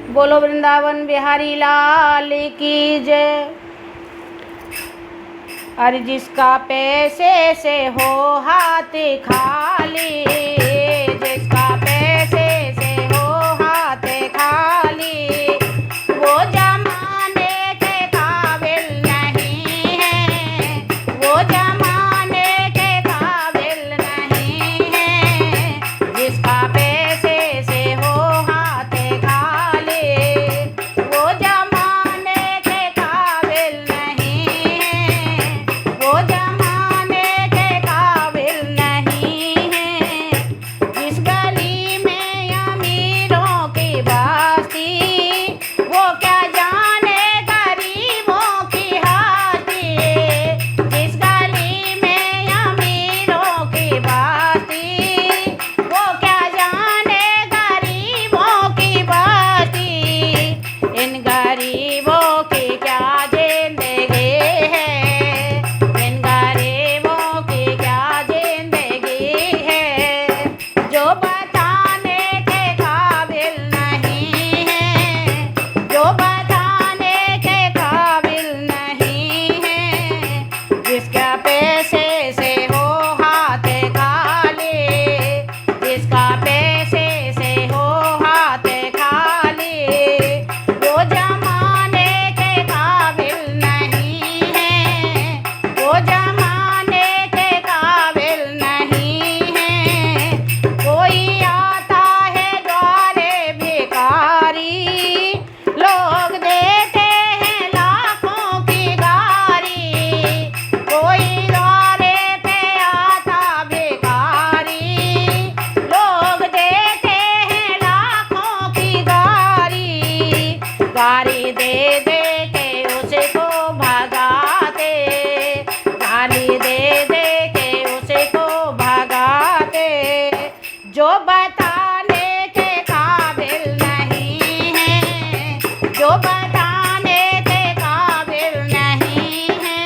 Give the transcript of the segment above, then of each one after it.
बोलो वृंदावन बिहारी लाल की जय। अरे जिसका पैसे से हो हाथ खाली, जिसका पैसे से हो हाथ खाली, वो जमाने के काबिल नहीं है, वो जमाने के काबिल नहीं है। जिसका पैसे से हो हाथ खाली, वो जमाने के काबिल नहीं है, वो जमाने के काबिल नहीं है। जिस गली में अमीरों की बस्ती, वो क्या जाने गरीबों की हाथी। जिस गली में अमीरों की बस्ती, वो क्या जाने गरीबों की बस्ती। इन गरीबों की क्या जिंदगी है, इन गरीबों की क्या जिंदगी है। जो बताने के काबिल नहीं है, जो बताने के काबिल नहीं है। जिसका पैसे से हो हाथ खाली, जिसका पैसे से हो हाथ खाली, वो जमाने के काबिल नहीं है, वो जमाने के काबिल नहीं है। कोई आता है द्वारे भिखारी, लोग देते हैं लाखों की गारी। कोई द्वारे पे आता भिखारी, लोग देते हैं लाखों की गारी। गारी दे दे के उसको भगाते, गाली दे दे के उसको भगाते। जो बताने के काबिल नहीं है, जो बताने के काबिल नहीं है।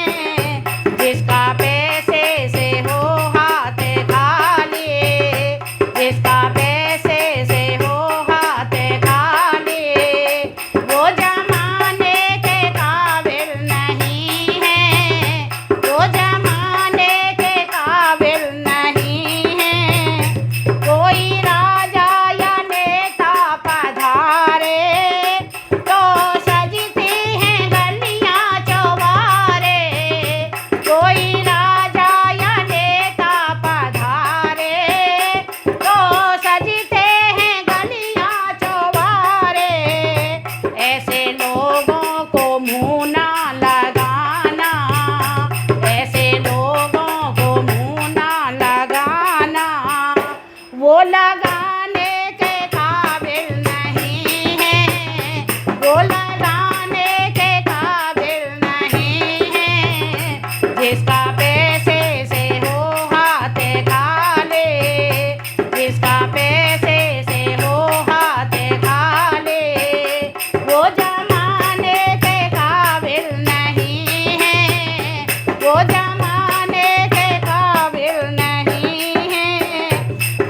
जिसका पैसे से हो हाथ खाली, जिसका पैसे से हो हाथ खाली, वो जमाने के काबिल नहीं है, वो जमाने के काबिल नहीं है। कोई राजा या नेता पधारे, तो सजती हैं गलियां चौबारे। कोई राजा या नेता पधारे, तो सजते हैं गलियां चौबारे। ऐसे लोगों को मुँह ना लगाना, ऐसे लोगों को मुँह ना लगाना। वो लगाने के काबिल नहीं है, वो लगाने के काबिल नहीं है। जिसका पैसे से हो हाथ खाली, जिसका पैसे से हो हाथ खाली, वो जमाने के काबिल नहीं है, वो जमाने के काबिल नहीं है।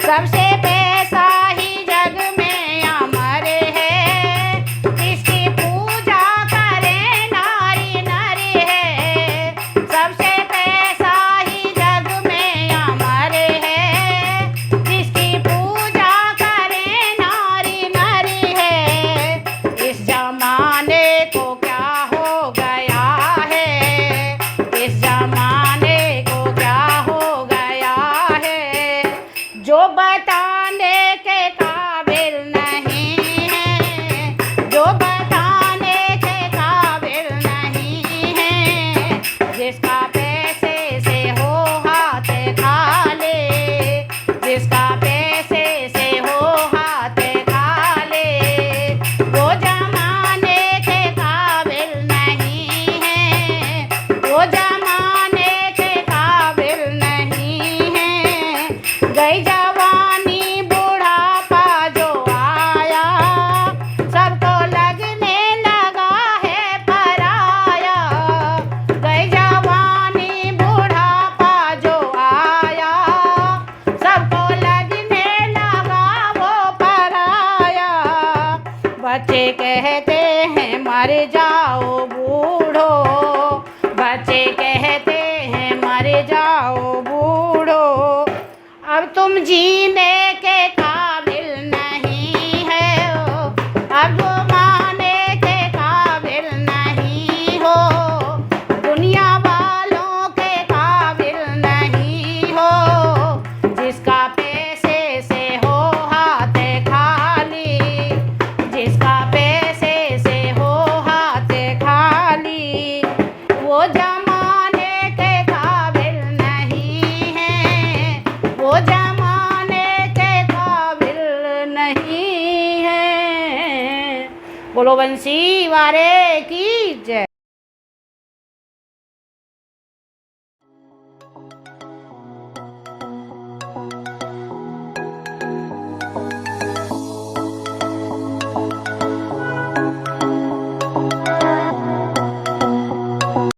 सबसे पैसा ही जग में अमर है, जिसकी पूजा करे नारी नर है। सबसे पैसा ही जग में अमर है, जिसकी पूजा करे नारी नर है। इस जमाने को क्या हो गया है, इस जमाने को क्या हो गया है। जो बताने के काबिल नहीं है, जो बताने के काबिल नहीं है। जिसका पैसे से हो हाथ खाली, जिसका पैसे से हो हाथ खाली, वो जमाने के काबिल जाओ बूढ़ो, बच्चे कहते हैं मर जाओ बूढ़ो। अब तुम जीने के काबिल नहीं है हो, अब माने के काबिल नहीं हो, दुनिया वालों के काबिल नहीं हो। जिसका पैसे से हो हाथ खाली, जिसका पैसे से हो हाथ खाली, वो जमाने के काबिल नहीं है, वो जमाने के काबिल नहीं है। बोलो बंसी वारे की जय।